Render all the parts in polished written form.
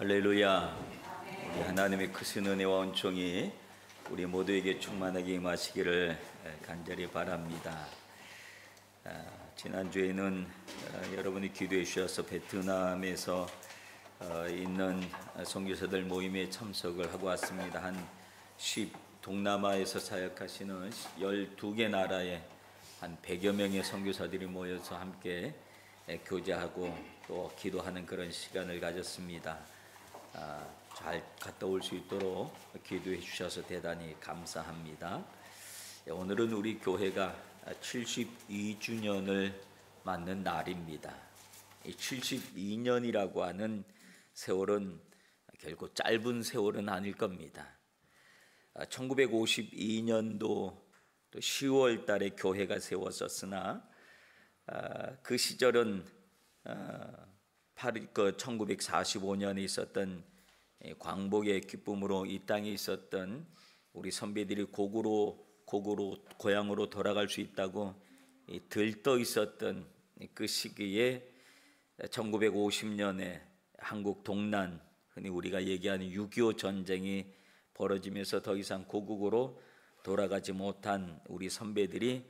할렐루야. 우리 하나님의 크신 은혜와 은총이 우리 모두에게 충만하게 임하시기를 간절히 바랍니다. 지난주에는 여러분이 기도해 주셔서 베트남에서 있는 선교사들 모임에 참석을 하고 왔습니다. 동남아에서 사역하시는 12개 나라의 한 100여 명의 선교사들이 모여서 함께 교제하고 또 기도하는 그런 시간을 가졌습니다. 잘 갔다 올 수 있도록 기도해 주셔서 대단히 감사합니다. 오늘은 우리 교회가 72주년을 맞는 날입니다. 72년이라고 하는 세월은 결코 짧은 세월은 아닐 겁니다. 1952년도 또 10월 달에 교회가 세워졌으나 그 시절은 1945년에 있었던 광복의 기쁨으로 이 땅에 있었던 우리 선배들이 고국으로 고향으로 돌아갈 수 있다고 들떠 있었던 그 시기에 1950년에 한국 동란, 흔히 우리가 얘기하는 6.25 전쟁이 벌어지면서 더 이상 고국으로 돌아가지 못한 우리 선배들이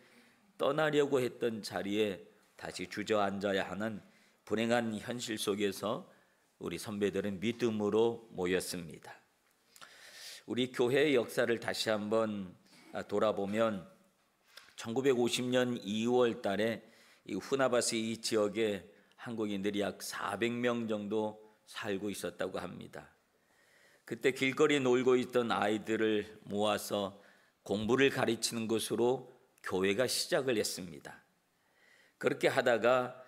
떠나려고 했던 자리에 다시 주저앉아야 하는 불행한 현실 속에서 우리 선배들은 믿음으로 모였습니다. 우리 교회의 역사를 다시 한번 돌아보면 1950년 2월 달에 이 후나바시 이 지역에 한국인들이 약 400명 정도 살고 있었다고 합니다. 그때 길거리에 놀고 있던 아이들을 모아서 공부를 가르치는 것으로 교회가 시작을 했습니다. 그렇게 하다가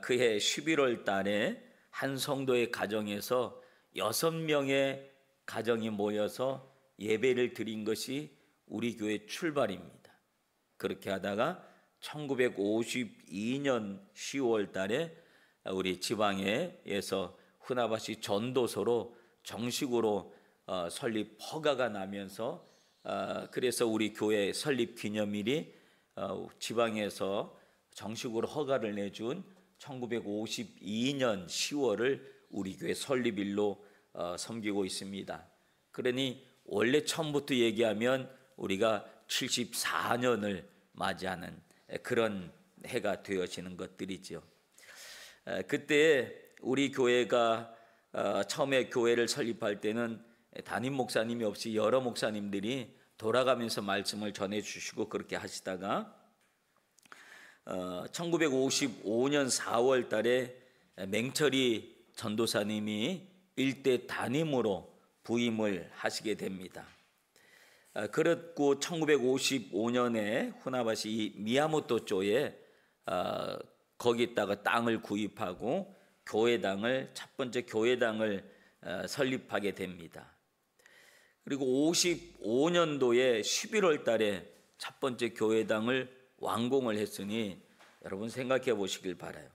그해 11월 달에 한 성도의 가정에서 6명의 가정이 모여서 예배를 드린 것이 우리 교회 출발입니다. 그렇게 하다가 1952년 10월 달에 우리 지방에서 후나바시 전도소로 정식으로 설립 허가가 나면서 그래서 우리 교회 설립 기념일이 지방에서 정식으로 허가를 내준 1952년 10월을 우리 교회 설립일로 섬기고 있습니다. 그러니 원래 처음부터 얘기하면 우리가 74년을 맞이하는 그런 해가 되어지는 것들이죠. 그때 우리 교회가 처음에 교회를 설립할 때는 담임 목사님이 없이 여러 목사님들이 돌아가면서 말씀을 전해주시고 그렇게 하시다가 1955년 4월 달에 맹철이 전도사님이 일대 담임으로 부임을 하시게 됩니다. 그렇고 1955년에 후나바시 미야모토초에 거기다가 땅을 구입하고 첫 번째 교회당을 설립하게 됩니다. 그리고 55년도에 11월 달에 첫 번째 교회당을 완공을 했으니 여러분 생각해 보시길 바라요.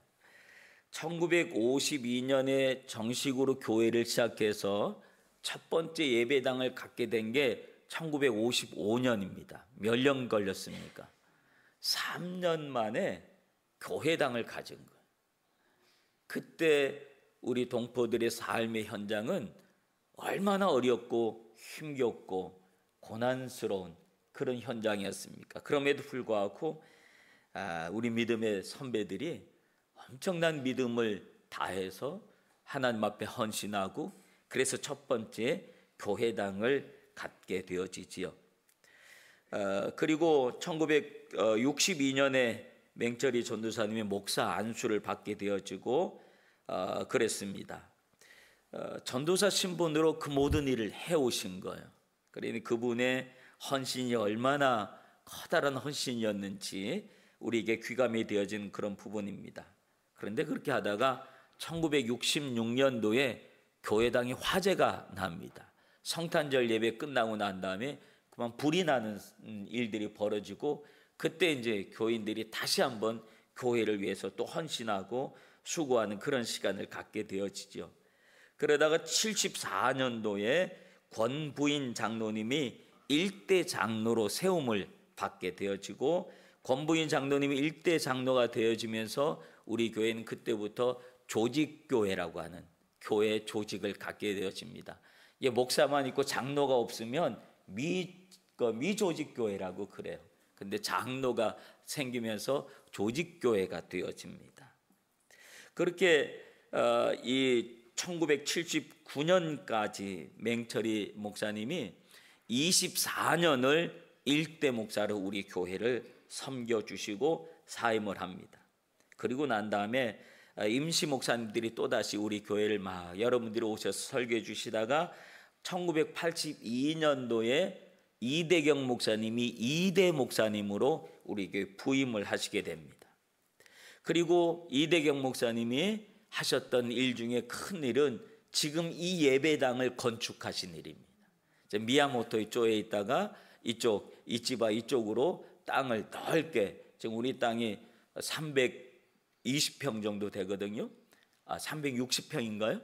1952년에 정식으로 교회를 시작해서 첫 번째 예배당을 갖게 된 게 1955년입니다. 몇 년 걸렸습니까? 3년 만에 교회당을 가진 거예요. 그때 우리 동포들의 삶의 현장은 얼마나 어렵고 힘겹고 고난스러운 그런 현장이었습니까? 그럼에도 불구하고 우리 믿음의 선배들이 엄청난 믿음을 다해서 하나님 앞에 헌신하고 그래서 첫 번째 교회당을 갖게 되어지지요. 그리고 1962년에 맹철이 전도사님이 목사 안수를 받게 되어지고 그랬습니다. 전도사 신분으로 그 모든 일을 해오신 거예요. 그러니 그분의 헌신이 얼마나 커다란 헌신이었는지 우리에게 귀감이 되어진 그런 부분입니다. 그런데 그렇게 하다가 1966년도에 교회당이 화재가 납니다. 성탄절 예배 끝나고 난 다음에 그만 불이 나는 일들이 벌어지고 그때 이제 교인들이 다시 한번 교회를 위해서 또 헌신하고 수고하는 그런 시간을 갖게 되어지죠. 그러다가 74년도에 권부인 장로님이 일대 장로로 세움을 받게 되어지고 권부인 장로님이 일대 장로가 되어지면서 우리 교회는 그때부터 조직교회라고 하는 교회 조직을 갖게 되어집니다. 이게 목사만 있고 장로가 없으면 미조직 교회라고 그래요. 근데 장로가 생기면서 조직 교회가 되어집니다. 그렇게 이 1979년까지 맹철이 목사님이 24년을 일대 목사로 우리 교회를 섬겨주시고 사임을 합니다. 그리고 난 다음에 임시 목사님들이 또다시 우리 교회를 막 여러분들이 오셔서 설교해 주시다가 1982년도에 이대경 목사님이 이대 목사님으로 우리 교회 부임을 하시게 됩니다. 그리고 이대경 목사님이 하셨던 일 중에 큰 일은 지금 이 예배당을 건축하신 일입니다. 미야모토 쪽에 있다가 이치바 이쪽으로 땅을 넓게, 지금 우리 땅이 320평 정도 되거든요. 360평인가요?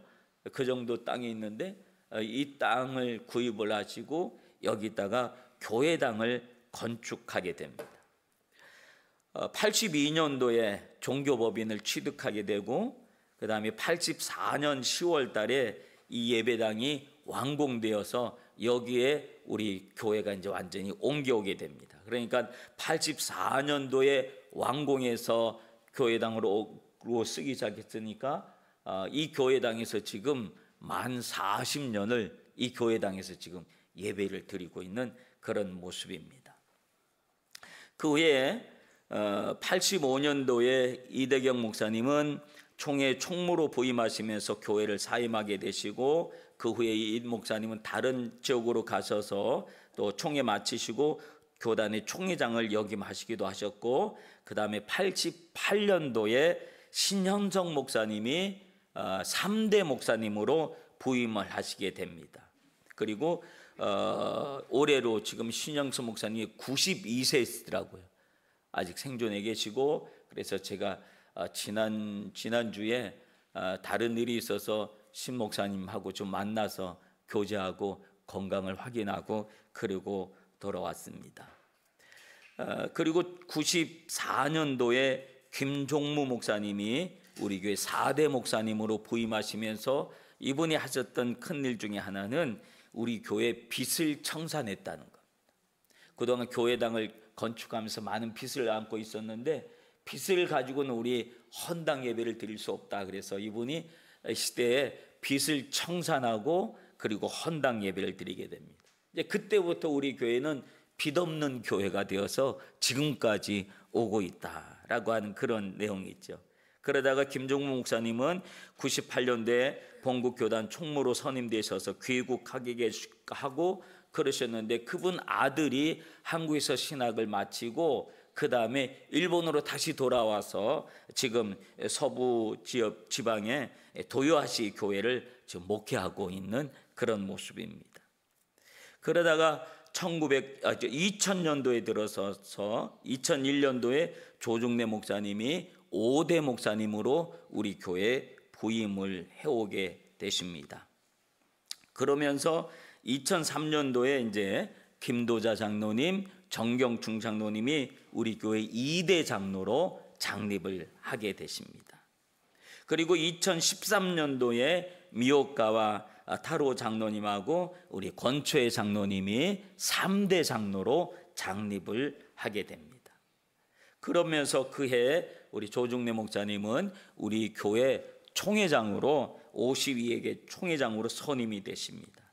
그 정도 땅이 있는데 이 땅을 구입을 하시고 여기다가 교회당을 건축하게 됩니다. 82년도에 종교법인을 취득하게 되고 그 다음에 84년 10월 달에 이 예배당이 완공되어서 여기에 우리 교회가 이제 완전히 옮겨오게 됩니다. 그러니까 84년도에 완공해서 교회당으로 쓰기 시작했으니까 이 교회당에서 지금 만 40년을 이 교회당에서 지금 예배를 드리고 있는 그런 모습입니다. 그 후에 85년도에 이대경 목사님은 총회 총무로 부임하시면서 교회를 사임하게 되시고 그 후에 이 목사님은 다른 지역으로 가셔서 또 총회 마치시고 교단의 총회장을 역임하시기도 하셨고 그 다음에 88년도에 신현성 목사님이 3대 목사님으로 부임을 하시게 됩니다. 그리고 올해로 지금 신현성 목사님이 92세시더라고요. 아직 생존해 계시고 그래서 제가 지난주에 다른 일이 있어서 신 목사님하고 좀 만나서 교제하고 건강을 확인하고 그리고 돌아왔습니다. 그리고 94년도에 김종무 목사님이 우리 교회 4대 목사님으로 부임하시면서 이분이 하셨던 큰 일 중에 하나는 우리 교회 빚을 청산했다는 것. 그동안 교회당을 건축하면서 많은 빚을 안고 있었는데 빚을 가지고는 우리 헌당 예배를 드릴 수 없다. 그래서 이분이 시대에 빚을 청산하고 그리고 헌당 예배를 드리게 됩니다. 이제 그때부터 우리 교회는 빚 없는 교회가 되어서 지금까지 오고 있다라고 하는 그런 내용이 있죠. 그러다가 김종무 목사님은 98년도에 본국교단 총무로 선임되셔서 귀국하게 하고 그러셨는데 그분 아들이 한국에서 신학을 마치고 그 다음에 일본으로 다시 돌아와서 지금 서부 지방의 도요하시 교회를 지금 목회하고 있는 그런 모습입니다. 그러다가 2000년도에 들어서서 2001년도에 조중래 목사님이 5대 목사님으로 우리 교회에 부임을 해오게 되십니다. 그러면서 2003년도에 이제 김도자 장로님, 정경충 장로님이 우리 교회 2대 장로로 창립을 하게 되십니다. 그리고 2013년도에 미호가와 타로 장로님하고 우리 권초혜 장로님이 3대 장로로 창립을 하게 됩니다. 그러면서 그해 우리 조중래 목사님은 우리 교회 총회장으로 52에게 총회장으로 선임이 되십니다.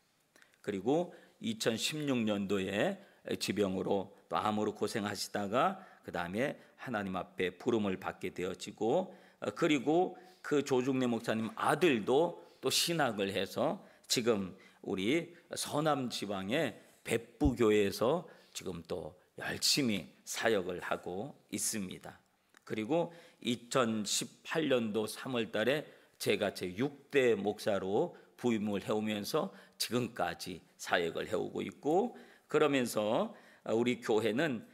그리고 2016년도에 지병으로 또 암으로 고생하시다가 그 다음에 하나님 앞에 부름을 받게 되어지고 그리고 그 조중래 목사님 아들도 또 신학을 해서 지금 우리 서남 지방의 백부교회에서 지금 또 열심히 사역을 하고 있습니다. 그리고 2018년도 3월 달에 제가 제 6대 목사로 부임을 해오면서 지금까지 사역을 해오고 있고 그러면서 우리 교회는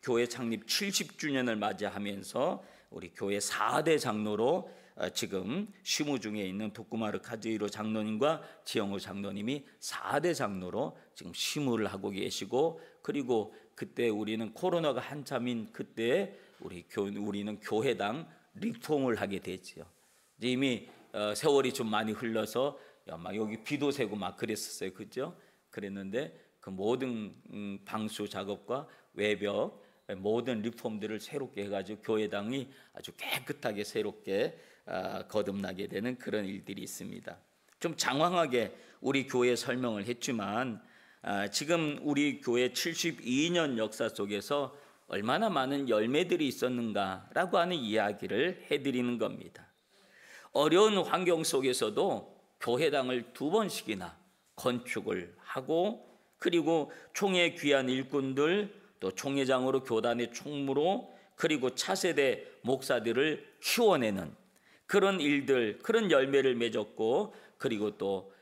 교회 창립 70주년을 맞이하면서 우리 교회 4대 장로로 지금 쉬무 중에 있는 도쿠마르 카즈히로 장로님과 지영호 장로님이 4대 장로로 지금 쉬무를 하고 계시고 그리고 그때 우리는 코로나가 한참인 그때 우리는 교회당 리폼을 하게 됐죠. 이미 세월이 좀 많이 흘러서 막 여기 비도 새고 막 그랬었어요. 그죠? 그랬는데 그 모든 방수 작업과 외벽 모든 리폼들을 새롭게 해가지고 교회당이 아주 깨끗하게 새롭게 거듭나게 되는 그런 일들이 있습니다. 좀 장황하게 우리 교회 설명을 했지만 지금 우리 교회 72년 역사 속에서 얼마나 많은 열매들이 있었는가라고 하는 이야기를 해드리는 겁니다. 어려운 환경 속에서도 교회당을 2번씩이나 건축을 하고, 그리고 총회 귀한 일꾼들, 또 총회장으로 교단의 총무로, 그리고 차세대 목사들을 키워내는 그런 일들, 그런 열매를 맺었고, 그리고 또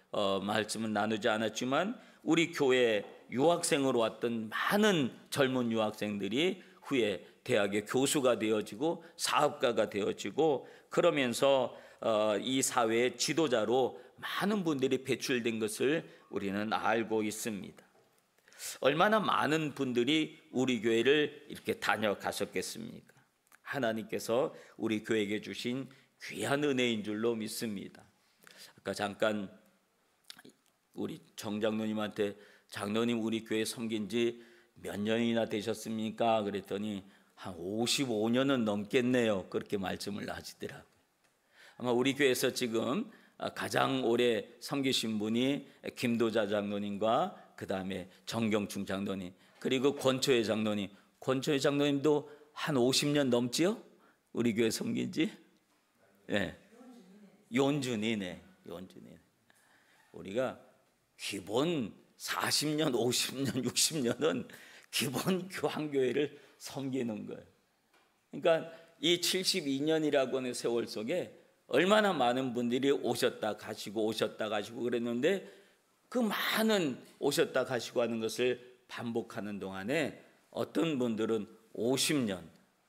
말씀은 나누지 않았지만 우리 교회 유학생으로 왔던 많은 젊은 유학생들이 후에 대학의 교수가 되어지고 사업가가 되어지고, 그러면서 이 사회의 지도자로 많은 분들이 배출된 것을 우리는 알고 있습니다. 얼마나 많은 분들이 우리 교회를 이렇게 다녀가셨겠습니까? 하나님께서 우리 교회에게 주신 귀한 은혜인 줄로 믿습니다. 아까 잠깐 우리 정장로님한테 장로님 우리 교회 섬긴 지 몇 년이나 되셨습니까? 그랬더니 한 55년은 넘겠네요. 그렇게 말씀을 하시더라고요. 아마 우리 교회에서 지금 가장 오래 섬기신 분이 김도자 장로님과 그 다음에 정경충 장로님, 그리고 권초혜 장로님. 권초혜 장로님도 한 50년 넘지요? 우리 교회 섬긴 지? 네. 연준이네. 우리가 기본 40년, 50년, 60년은 기본 교황교회를 섬기는 거예요. 그러니까 이 72년이라고 하는 세월 속에 얼마나 많은 분들이 오셨다 가시고 그랬는데, 그 많은 오셨다 가시고 하는 것을 반복하는 동안에 어떤 분들은 50년,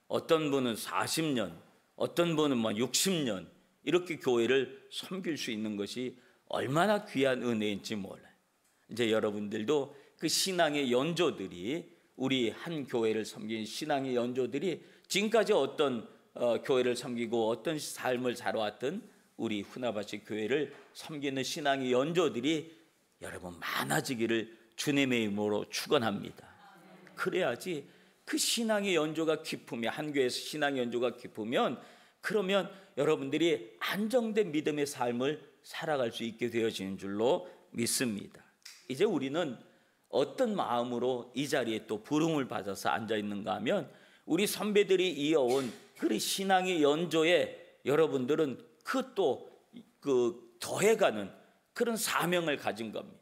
어떤 분은 40년, 어떤 분은 60년 이렇게 교회를 섬길 수 있는 것이 얼마나 귀한 은혜인지 몰라요. 이제 여러분들도 그 신앙의 연조들이, 우리 한 교회를 섬긴 신앙의 연조들이 지금까지 어떤 교회를 섬기고 어떤 삶을 살아왔던 우리 후나바시 교회를 섬기는 신앙의 연조들이 여러분 많아지기를 주님의 이름으로 축원합니다. 그래야지 그 신앙의 연조가 깊으면, 한 교회에서 신앙의 연조가 깊으면, 그러면 여러분들이 안정된 믿음의 삶을 살아갈 수 있게 되어지는 줄로 믿습니다. 이제 우리는 어떤 마음으로 이 자리에 또 부름을 받아서 앉아 있는가 하면, 우리 선배들이 이어온 그 신앙의 연조에 여러분들은 그 더해가는 그런 사명을 가진 겁니다.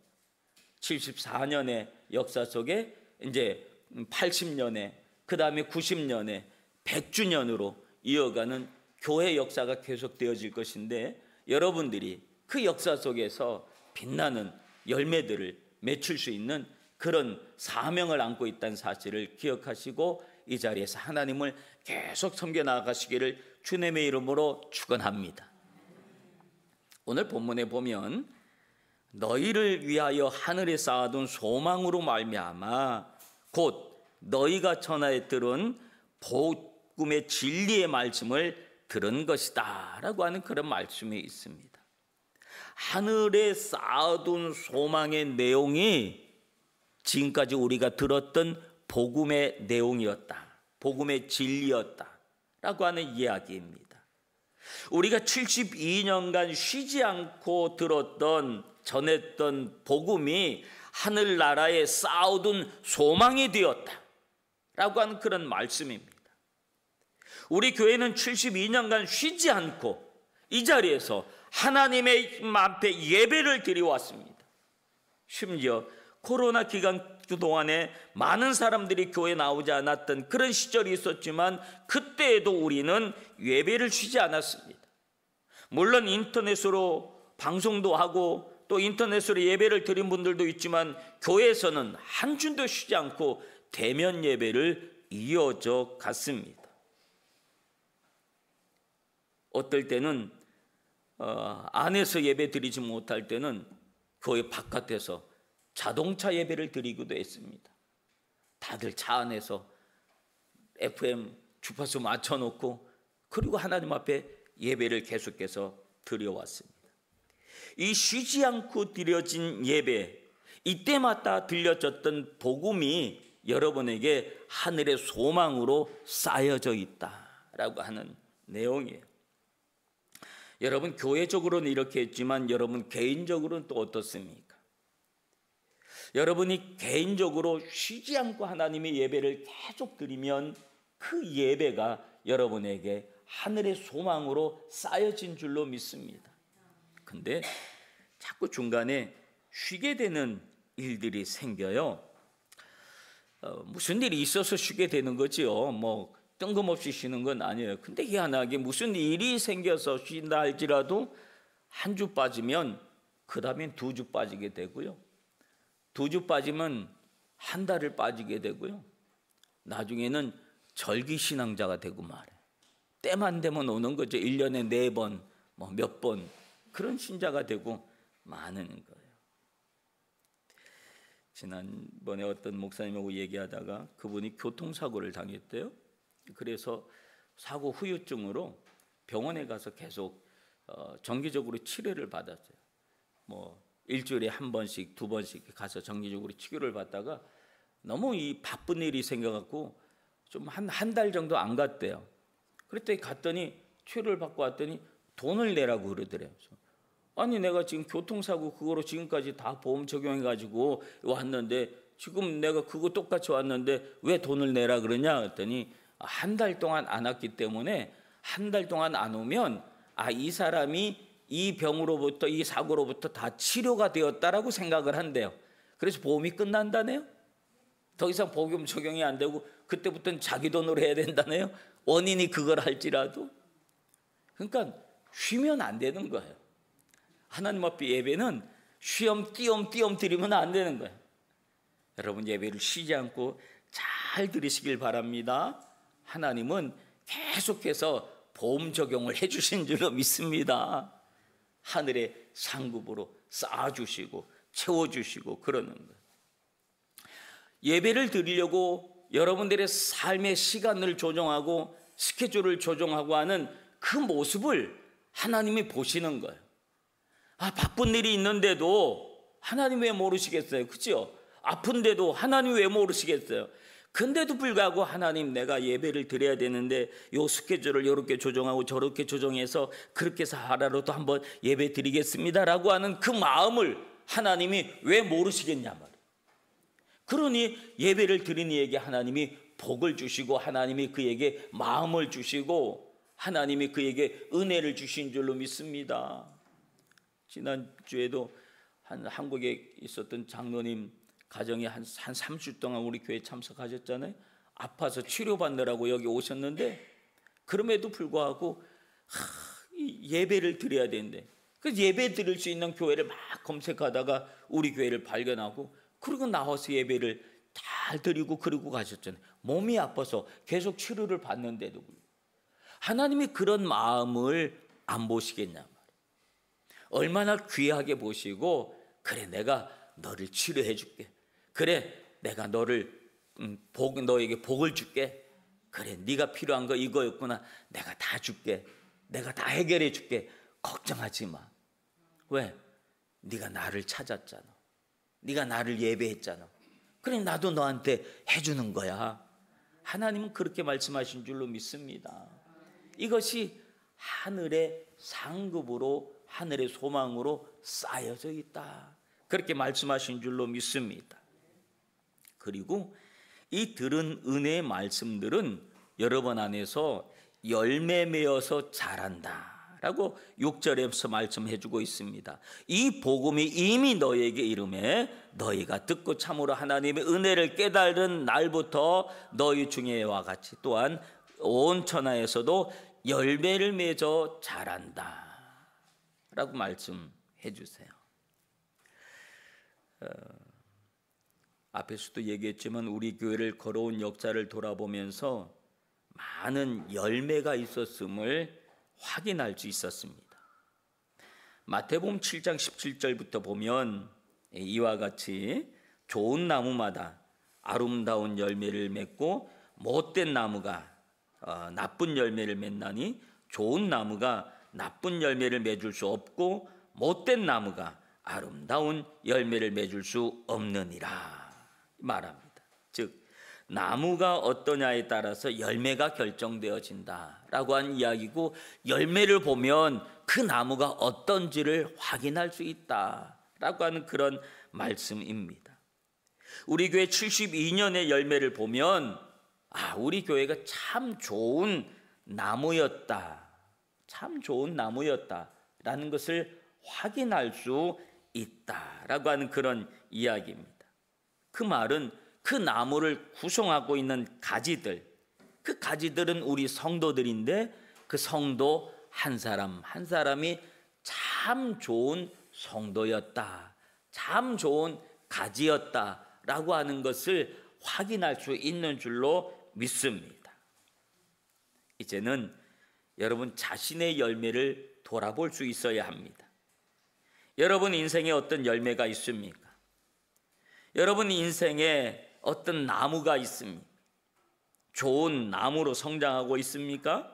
74년의 역사 속에 이제 80년에, 그 다음에 90년에 100주년으로 이어가는 교회 역사가 계속되어질 것인데, 여러분들이 그 역사 속에서 빛나는 열매들을 맺힐 수 있는 그런 사명을 안고 있다는 사실을 기억하시고 이 자리에서 하나님을 계속 섬겨 나가시기를 주님의 이름으로 축원합니다. 오늘 본문에 보면 너희를 위하여 하늘에 쌓아둔 소망으로 말미암아 곧 너희가 전하에 들은 복음의 진리의 말씀을 들은 것이다 라고 하는 그런 말씀이 있습니다. 하늘에 쌓아둔 소망의 내용이 지금까지 우리가 들었던 복음의 내용이었다, 복음의 진리였다 라고 하는 이야기입니다. 우리가 72년간 쉬지 않고 들었던, 전했던 복음이 하늘나라에 쌓아둔 소망이 되었다 라고 하는 그런 말씀입니다. 우리 교회는 72년간 쉬지 않고 이 자리에서 하나님의 앞에 예배를 드려왔습니다. 심지어 코로나 기간 동안에 많은 사람들이 교회에 나오지 않았던 그런 시절이 있었지만 그때에도 우리는 예배를 쉬지 않았습니다. 물론 인터넷으로 방송도 하고 또 인터넷으로 예배를 드린 분들도 있지만 교회에서는 한 줌도 쉬지 않고 대면 예배를 이어져 갔습니다. 어떨 때는 안에서 예배 드리지 못할 때는 교회 바깥에서 자동차 예배를 드리기도 했습니다. 다들 차 안에서 FM 주파수 맞춰놓고 그리고 하나님 앞에 예배를 계속해서 드려왔습니다. 이 쉬지 않고 드려진 예배, 이때마다 들려졌던 복음이 여러분에게 하늘의 소망으로 쌓여져 있다라고 하는 내용이에요. 여러분 교회적으로는 이렇게 했지만 여러분 개인적으로는 또 어떻습니까? 여러분이 개인적으로 쉬지 않고 하나님의 예배를 계속 드리면 그 예배가 여러분에게 하늘의 소망으로 쌓여진 줄로 믿습니다. 근데 자꾸 중간에 쉬게 되는 일들이 생겨요. 무슨 일이 있어서 쉬게 되는 거지요. 뭐 뜬금없이 쉬는 건 아니에요. 근데 희한하게 무슨 일이 생겨서 쉰다 할지라도 한 주 빠지면 그 다음엔 2주 빠지게 되고요. 2주 빠지면 한 달을 빠지게 되고요. 나중에는 절기신앙자가 되고 말해요. 때만 되면 오는 거죠. 1년에 4번, 뭐 몇 번 그런 신자가 되고 많은 거예요. 지난번에 어떤 목사님하고 얘기하다가 그분이 교통사고를 당했대요. 그래서 사고 후유증으로 병원에 가서 계속 정기적으로 치료를 받았어요. 뭐 일주일에 1번씩 2번씩 가서 정기적으로 치료를 받다가 너무 이 바쁜 일이 생겨갖고 좀 한 달 정도 안 갔대요. 그랬더니 갔더니 치료를 받고 왔더니 돈을 내라고 그러더래요. 아니 내가 지금 교통사고 그거로 지금까지 다 보험 적용해가지고 왔는데 지금 내가 그거 똑같이 왔는데 왜 돈을 내라 그러냐 그랬더니 한 달 동안 안 왔기 때문에 한 달 동안 안 오면 이 사람이 이 병으로부터 이 사고로부터 다 치료가 되었다라고 생각을 한대요. 그래서 보험이 끝난다네요. 더 이상 보험 적용이 안 되고 그때부터는 자기 돈으로 해야 된다네요. 원인이 그걸 할지라도. 그러니까 쉬면 안 되는 거예요. 하나님 앞에 예배는 띄엄 드리면 안 되는 거예요. 여러분 예배를 쉬지 않고 잘 드리시길 바랍니다. 하나님은 계속해서 보험 적용을 해주신 줄로 믿습니다. 하늘의 상급으로 쌓아주시고 채워주시고 그러는 거예요. 예배를 드리려고 여러분들의 삶의 시간을 조정하고 스케줄을 조정하고 하는 그 모습을 하나님이 보시는 거예요. 바쁜 일이 있는데도 하나님 왜 모르시겠어요? 그렇죠? 아픈데도 하나님 왜 모르시겠어요? 근데도 불구하고 하나님 내가 예배를 드려야 되는데 요 스케줄을 이렇게 조정하고 저렇게 조정해서 그렇게 해서 하루라도 한번 예배 드리겠습니다라고 하는 그 마음을 하나님이 왜 모르시겠냐 말이에요. 그러니 예배를 드리는 이에게 하나님이 복을 주시고 하나님이 그에게 마음을 주시고 하나님이 그에게 은혜를 주신 줄로 믿습니다. 지난주에도 한국에 있었던 장로님 가정에 한 3주 동안 우리 교회 참석하셨잖아요. 아파서 치료받느라고 여기 오셨는데 그럼에도 불구하고 예배를 드려야 되는데 그 예배 드릴 수 있는 교회를 막 검색하다가 우리 교회를 발견하고 그리고 나와서 예배를 잘 드리고 그러고 가셨잖아요. 몸이 아파서 계속 치료를 받는데도 하나님이 그런 마음을 안 보시겠냐 말이에요. 얼마나 귀하게 보시고 그래 내가 너를 치료해 줄게. 그래 내가 너를 너에게 복을 줄게. 그래 네가 필요한 거 이거였구나. 내가 다 줄게. 내가 다 해결해 줄게. 걱정하지 마. 왜? 네가 나를 찾았잖아. 네가 나를 예배했잖아. 그래 나도 너한테 해주는 거야. 하나님은 그렇게 말씀하신 줄로 믿습니다. 이것이 하늘의 상급으로 하늘의 소망으로 쌓여져 있다. 그렇게 말씀하신 줄로 믿습니다. 그리고 이 들은 은혜의 말씀들은 여러분 안에서 열매 맺어서 자란다 라고 6절에서 말씀해 주고 있습니다. 이 복음이 이미 너에게 이름에 너희가 듣고 참으로 하나님의 은혜를 깨달은 날부터 너희 중에와 같이 또한 온 천하에서도 열매를 맺어 자란다 라고 말씀해 주세요. 앞에서도 얘기했지만 우리 교회를 걸어온 역사를 돌아보면서 많은 열매가 있었음을 확인할 수 있었습니다. 마태복음 7장 17절부터 보면 이와 같이 좋은 나무마다 아름다운 열매를 맺고 못된 나무가 나쁜 열매를 맺나니 좋은 나무가 나쁜 열매를 맺을 수 없고 못된 나무가 아름다운 열매를 맺을 수 없느니라 말합니다. 즉 나무가 어떠냐에 따라서 열매가 결정되어진다라고 한 이야기고, 열매를 보면 그 나무가 어떤지를 확인할 수 있다라고 하는 그런 말씀입니다. 우리 교회 72년의 열매를 보면 우리 교회가 참 좋은 나무였다, 참 좋은 나무였다라는 것을 확인할 수 있다라고 하는 그런 이야기입니다. 그 말은 그 나무를 구성하고 있는 가지들, 그 가지들은 우리 성도들인데 그 성도 한 사람 한 사람이 참 좋은 성도였다, 참 좋은 가지였다라고 하는 것을 확인할 수 있는 줄로 믿습니다. 이제는 여러분 자신의 열매를 돌아볼 수 있어야 합니다. 여러분 인생에 어떤 열매가 있습니까? 여러분 인생에 어떤 나무가 있습니까? 좋은 나무로 성장하고 있습니까?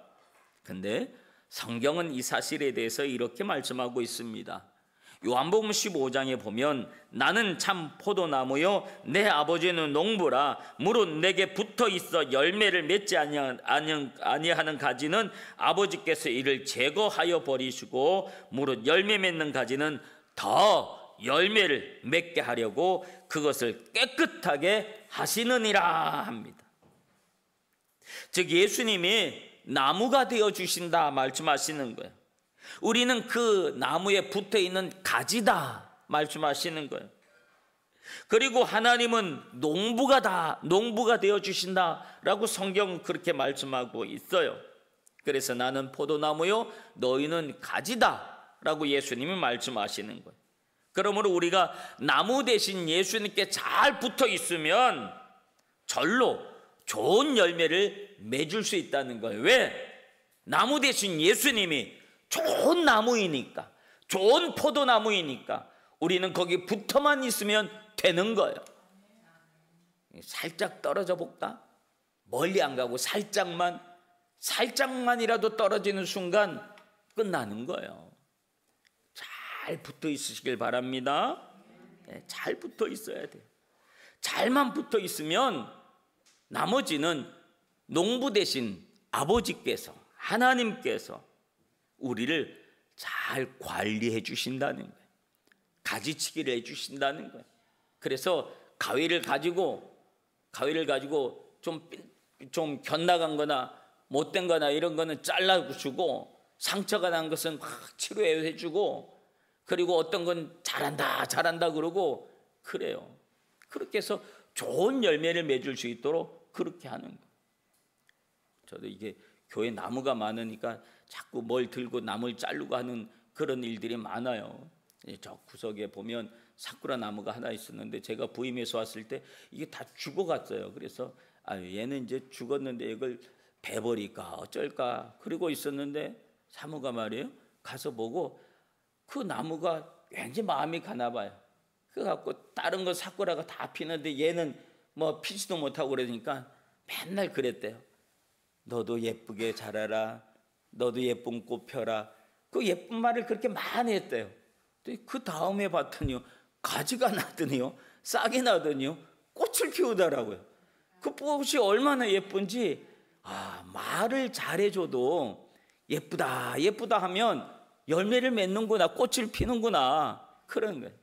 근데 성경은 이 사실에 대해서 이렇게 말씀하고 있습니다. 요한복음 15장에 보면 나는 참 포도나무요 내 아버지는 농부라. 무릇 내게 붙어 있어 열매를 맺지 아니하는 가지는 아버지께서 이를 제거하여 버리시고 무릇 열매 맺는 가지는 더 열매를 맺게 하려고 그것을 깨끗하게 하시느니라 합니다. 즉 예수님이 나무가 되어 주신다 말씀하시는 거예요. 우리는 그 나무에 붙어 있는 가지다 말씀하시는 거예요. 그리고 하나님은 농부가 되어 주신다라고 성경은 그렇게 말씀하고 있어요. 그래서 나는 포도나무요 너희는 가지다라고 예수님이 말씀하시는 거예요. 그러므로 우리가 나무 대신 예수님께 잘 붙어 있으면 절로 좋은 열매를 맺을 수 있다는 거예요. 왜? 나무 대신 예수님이 좋은 나무이니까, 좋은 포도나무이니까 우리는 거기 붙어만 있으면 되는 거예요. 살짝 떨어져 볼까? 멀리 안 가고 살짝만이라도 떨어지는 순간 끝나는 거예요. 잘 붙어 있으시길 바랍니다. 잘 붙어 있어야 돼요. 잘만 붙어 있으면 나머지는 농부 대신 아버지께서, 하나님께서 우리를 잘 관리해 주신다는 거예요. 가지치기를 해 주신다는 거예요. 그래서 가위를 가지고 좀 견나간 거나 못된 거나 이런 거는 잘라주고, 상처가 난 것은 막 치료해 주고, 그리고 어떤 건 잘한다 그러고 그래요. 그렇게 해서 좋은 열매를 맺을 수 있도록 그렇게 하는 거예요. 저도 이게 교회 나무가 많으니까 자꾸 뭘 들고 나무를 자르고 하는 그런 일들이 많아요. 저 구석에 보면 사쿠라 나무가 하나 있었는데 제가 부임해서 왔을 때 이게 다 죽어갔어요. 그래서 얘는 이제 죽었는데 이걸 베버릴까 어쩔까 그러고 있었는데 사모가 말이에요. 가서 보고 그 나무가 왠지 마음이 가나 봐요. 그래갖고 다른 거 사쿠라가 다 피는데 얘는 뭐 피지도 못하고 그러니까 맨날 그랬대요. 너도 예쁘게 자라라. 너도 예쁜 꽃 펴라. 그 예쁜 말을 그렇게 많이 했대요. 그 다음에 봤더니요, 가지가 나더니요, 싹이 나더니요, 꽃을 피우더라고요. 그 꽃이 얼마나 예쁜지, 말을 잘해줘도 예쁘다 하면 열매를 맺는구나, 꽃을 피는구나, 그런 거예요.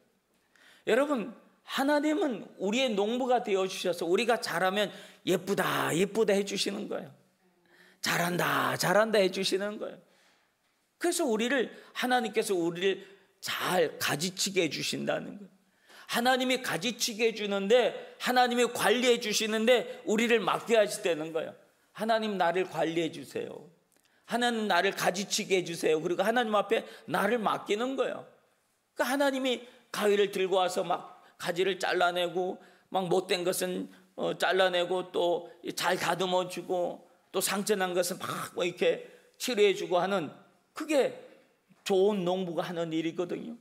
여러분, 하나님은 우리의 농부가 되어주셔서 우리가 잘하면 예쁘다 해주시는 거예요. 잘한다 해주시는 거예요. 그래서 하나님께서 우리를 잘 가지치게 해주신다는 거예요. 하나님이 가지치게 해주는데, 하나님이 관리해 주시는데 우리를 맡겨 하시다는 거예요. 하나님 나를 관리해 주세요. 하나님 나를 가지치게 해주세요. 그리고 하나님 앞에 나를 맡기는 거예요. 그러니까 하나님이 가위를 들고 와서 막 가지를 잘라내고, 막 못된 것은 잘라내고, 또 잘 다듬어 주고, 또 상처난 것은 막 이렇게 치료해 주고 하는, 그게 좋은 농부가 하는 일이거든요.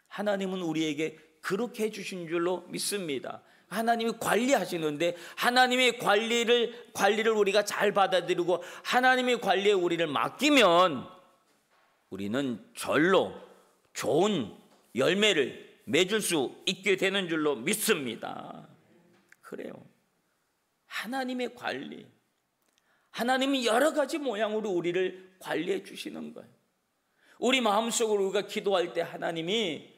하나님은 우리에게 그렇게 해주신 줄로 믿습니다. 하나님이 관리하시는데, 하나님의 관리를 우리가 잘 받아들이고 하나님의 관리에 우리를 맡기면 우리는 절로 좋은 열매를 맺을 수 있게 되는 줄로 믿습니다. 그래요. 하나님의 관리, 하나님이 여러 가지 모양으로 우리를 관리해 주시는 거예요. 우리 마음속으로 우리가 기도할 때 하나님이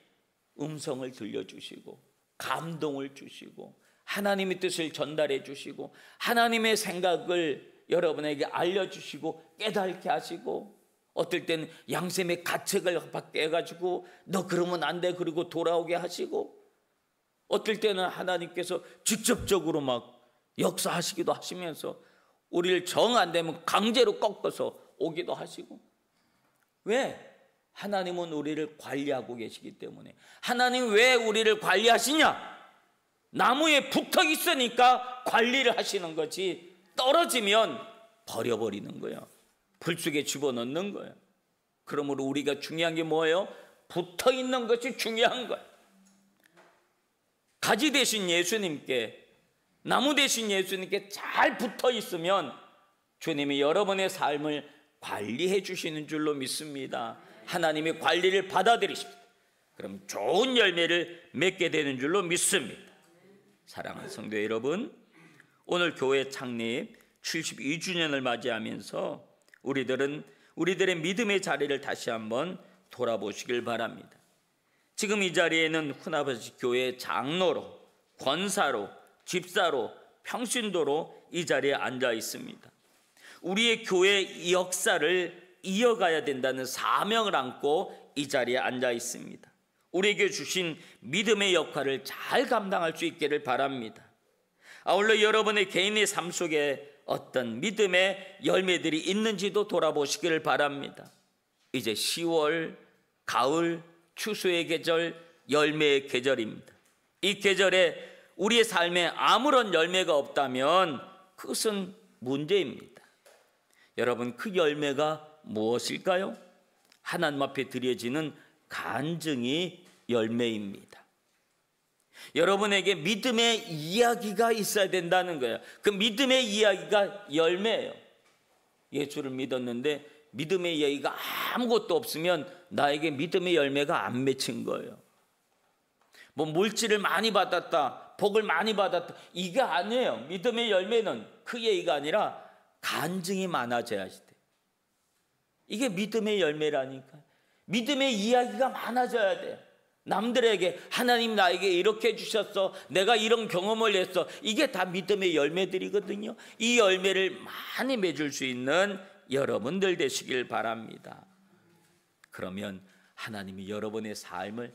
음성을 들려주시고 감동을 주시고 하나님의 뜻을 전달해 주시고 하나님의 생각을 여러분에게 알려주시고 깨닫게 하시고, 어떨 때는 양심의 가책을 받게 해가지고 너 그러면 안 돼 그리고 돌아오게 하시고, 어떨 때는 하나님께서 직접적으로 막 역사하시기도 하시면서 우리를 정 안 되면 강제로 꺾어서 오기도 하시고. 왜? 하나님은 우리를 관리하고 계시기 때문에. 하나님 왜 우리를 관리하시냐? 나무에 붙어 있으니까 관리를 하시는 거지, 떨어지면 버려버리는 거예요. 불 속에 집어넣는 거예요. 그러므로 우리가 중요한 게 뭐예요? 붙어 있는 것이 중요한 거예요. 가지 대신 예수님께, 나무 대신 예수님께 잘 붙어 있으면 주님이 여러분의 삶을 관리해 주시는 줄로 믿습니다. 하나님의 관리를 받아들이십니다. 그럼 좋은 열매를 맺게 되는 줄로 믿습니다. 사랑하는 성도 여러분, 오늘 교회 창립 72주년을 맞이하면서 우리들의 믿음의 자리를 다시 한번 돌아보시길 바랍니다. 지금 이 자리에는 훈아버지 교회 장로로, 권사로, 집사로, 평신도로 이 자리에 앉아 있습니다. 우리의 교회의 역사를 이어가야 된다는 사명을 안고 이 자리에 앉아 있습니다. 우리에게 주신 믿음의 역할을 잘 감당할 수 있기를 바랍니다. 아울러 여러분의 개인의 삶 속에 어떤 믿음의 열매들이 있는지도 돌아보시기를 바랍니다. 이제 10월, 가을, 추수의 계절, 열매의 계절입니다. 이 계절에 우리의 삶에 아무런 열매가 없다면 그것은 문제입니다. 여러분, 그 열매가 무엇일까요? 하나님 앞에 드려지는 간증이 열매입니다. 여러분에게 믿음의 이야기가 있어야 된다는 거예요. 그 믿음의 이야기가 열매예요. 예수를 믿었는데 믿음의 이야기가 아무것도 없으면 나에게 믿음의 열매가 안 맺힌 거예요. 뭐 물질을 많이 받았다, 복을 많이 받았다, 이게 아니에요. 믿음의 열매는 그 얘기가 아니라 간증이 많아져야 돼. 이게 믿음의 열매라니까. 믿음의 이야기가 많아져야 돼요. 남들에게 하나님 나에게 이렇게 해주셨어, 내가 이런 경험을 했어, 이게 다 믿음의 열매들이거든요. 이 열매를 많이 맺을 수 있는 여러분들 되시길 바랍니다. 그러면 하나님이 여러분의 삶을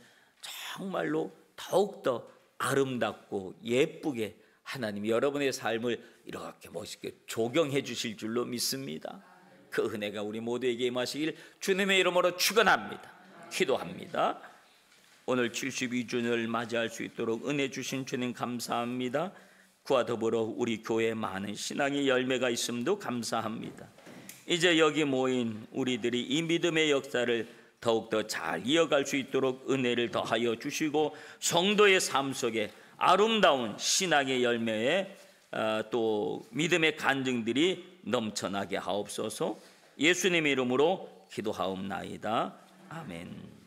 정말로 더욱더 아름답고 예쁘게, 하나님이 여러분의 삶을 이렇게 멋있게 조경해 주실 줄로 믿습니다. 그 은혜가 우리 모두에게 임하시길 주님의 이름으로 축원합니다. 기도합니다. 오늘 72주년을 맞이할 수 있도록 은혜 주신 주님 감사합니다. 그와 더불어 우리 교회에 많은 신앙의 열매가 있음도 감사합니다. 이제 여기 모인 우리들이 이 믿음의 역사를 더욱더 잘 이어갈 수 있도록 은혜를 더하여 주시고, 성도의 삶 속에 아름다운 신앙의 열매에 또 믿음의 간증들이 넘쳐나게 하옵소서. 예수님의 이름으로 기도하옵나이다. 아멘.